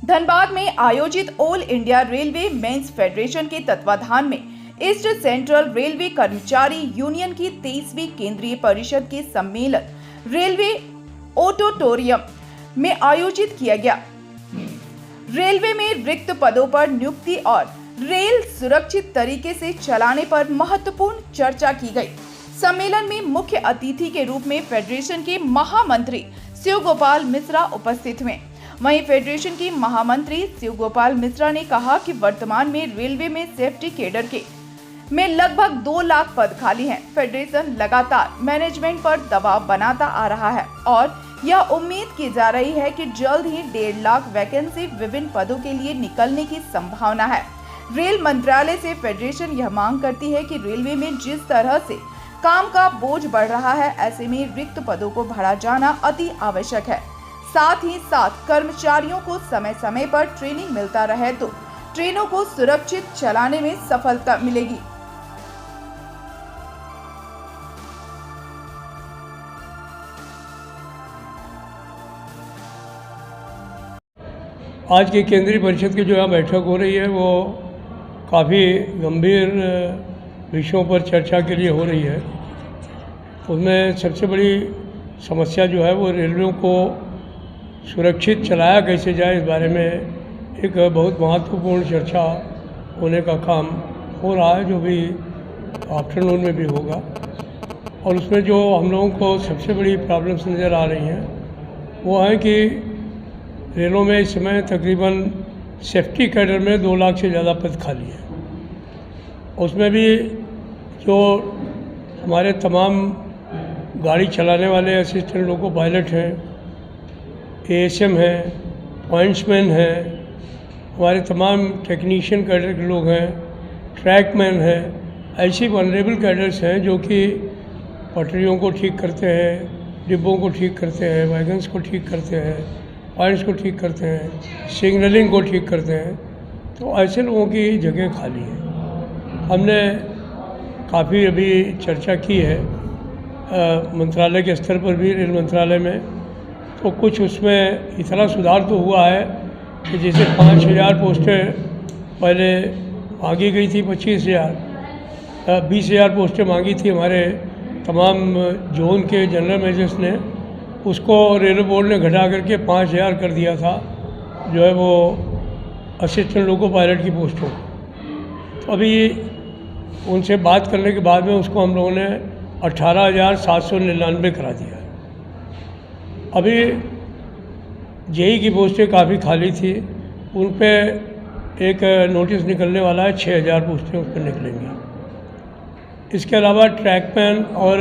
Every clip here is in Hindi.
धनबाद में आयोजित all India railway mens federation के तत्वाधान में ईस्ट सेंट्रल रेलवे कर्मचारी यूनियन की 23वीं केंद्रीय परिषद के सम्मेलन रेलवे ऑडिटोरियम में आयोजित किया गया। रेलवे में रिक्त पदों पर नियुक्ति और रेल सुरक्षित तरीके से चलाने पर महत्वपूर्ण चर्चा की गई। सम्मेलन में मुख्य अतिथि के रूप में फेडरेशन के महामंत्री शिव गोपाल मिश्रा उपस्थित हुए। वहीं फेडरेशन की महामंत्री शिव गोपाल मिश्रा ने कहा कि वर्तमान में रेलवे में सेफ्टी कैडर में लगभग 2 लाख पद खाली हैं। फेडरेशन लगातार मैनेजमेंट पर दबाव बनाता आ रहा है और यह उम्मीद की जा रही है कि जल्द ही 1.5 लाख वैकेंसी विभिन्न पदों के लिए निकलने की संभावना है। रेल मंत्रालय से फेडरेशन यह मांग करती है कि रेलवे में जिस तरह से काम का बोझ बढ़ रहा है, ऐसे में रिक्त पदों को भरा जाना अति आवश्यक है। साथ ही साथ कर्मचारियों को समय समय पर ट्रेनिंग मिलता रहे तो ट्रेनों को सुरक्षित चलाने में सफलता मिलेगी। आज की केंद्रीय परिषद की जो यहाँ बैठक हो रही है वो काफ़ी गंभीर विषयों पर चर्चा के लिए हो रही है। उसमें सबसे बड़ी समस्या जो है वो रेलवे को सुरक्षित चलाया कैसे जाए, इस बारे में एक बहुत महत्वपूर्ण चर्चा होने का काम हो रहा है, जो भी आफ्टरनून में भी होगा। और उसमें जो हम लोगों को सबसे बड़ी प्रॉब्लम्स नज़र आ रही हैं वो है कि रेलों में इस समय तकरीबन सेफ्टी कैडर में 2 लाख से ज़्यादा पद खाली हैं। उसमें भी जो हमारे तमाम गाड़ी चलाने वाले असिस्टेंट लोको पायलट हैं, एएसएम हैं, पॉइंट्समैन हैं, हमारे तमाम टेक्नीशियन कैडर के लोग हैं, ट्रैकमैन हैं, ऐसी वनरेबल कैडर्स हैं जो कि पटरियों को ठीक करते हैं, डिब्बों को ठीक करते हैं, वैगन्स को ठीक करते हैं, पॉइंट्स को ठीक करते हैं, सिग्नलिंग को ठीक करते हैं। तो ऐसे लोगों की जगह खाली है। हमने काफ़ी अभी चर्चा की है मंत्रालय के स्तर पर भी, रेल मंत्रालय में, तो कुछ उसमें इतना सुधार तो हुआ है कि जैसे 5,000 पोस्टें पहले मांगी गई थी, 20,000 पोस्टें मांगी थी हमारे तमाम जोन के जनरल मैनेजर्स ने, उसको रेलवे बोर्ड ने घटा करके 5,000 कर दिया था, जो है वो असिस्टेंट लोको पायलट की पोस्टों को। तो अभी उनसे बात करने के बाद में उसको हम लोगों ने 18,799 करा दिया। अभी जेई की पोस्टें काफ़ी खाली थी, उन पे एक नोटिस निकलने वाला है, 6,000 पोस्टें उस पर निकलेंगी। इसके अलावा ट्रैकमैन और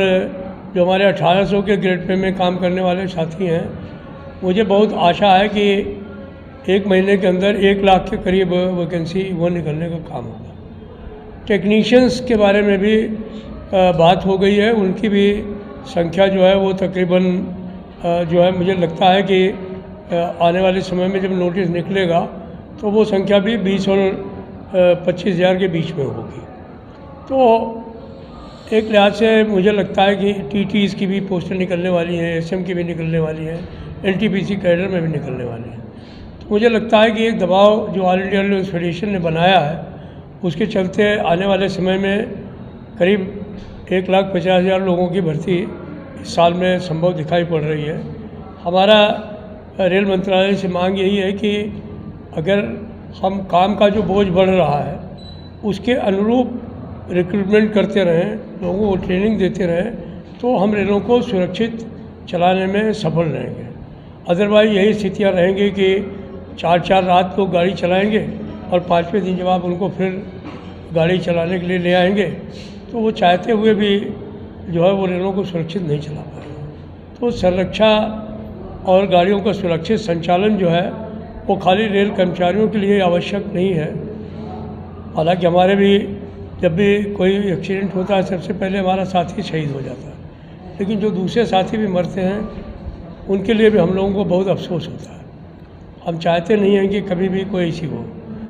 जो हमारे 1800 के ग्रेड पे में काम करने वाले साथी हैं, मुझे बहुत आशा है कि 1 महीने के अंदर 1 लाख के करीब वैकेंसी वो निकलने का काम होगा। टेक्नीशियंस के बारे में भी बात हो गई है, उनकी भी संख्या जो है वो तकरीबन जो है मुझे लगता है कि आने वाले समय में जब नोटिस निकलेगा तो वो संख्या भी 20 और 25,000 के बीच में होगी। तो एक लिहाज से मुझे लगता है कि टीटीज़ की भी पोस्टें निकलने वाली हैं, एसएम की भी निकलने वाली हैं, एनटीपीसी कैडर में भी निकलने वाली हैं। तो मुझे लगता है कि एक दबाव जो ऑल इंडिया रेलवे फेडरेशन ने बनाया है, उसके चलते आने वाले समय में करीब 1,50,000 लोगों की भर्ती इस साल में संभव दिखाई पड़ रही है। हमारा रेल मंत्रालय से मांग यही है कि अगर हम काम का जो बोझ बढ़ रहा है उसके अनुरूप रिक्रूटमेंट करते रहें, लोगों को ट्रेनिंग देते रहें, तो हम रेलों को सुरक्षित चलाने में सफल रहेंगे। अदरवाइज यही स्थितियाँ रहेंगी कि 4 रात लोग गाड़ी चलाएंगे और 5वें दिन जब आप उनको फिर गाड़ी चलाने के लिए ले आएंगे तो वो चाहते हुए भी जो है वो रेलों को सुरक्षित नहीं चला पाएंगे। तो संरक्षा और गाड़ियों का सुरक्षित संचालन जो है वो खाली रेल कर्मचारियों के लिए आवश्यक नहीं है। हालांकि हमारे भी जब भी कोई एक्सीडेंट होता है सबसे पहले हमारा साथी शहीद हो जाता है, लेकिन जो दूसरे साथी भी मरते हैं उनके लिए भी हम लोगों को बहुत अफसोस होता है। हम चाहते नहीं हैं कि कभी भी कोई ऐसी हो।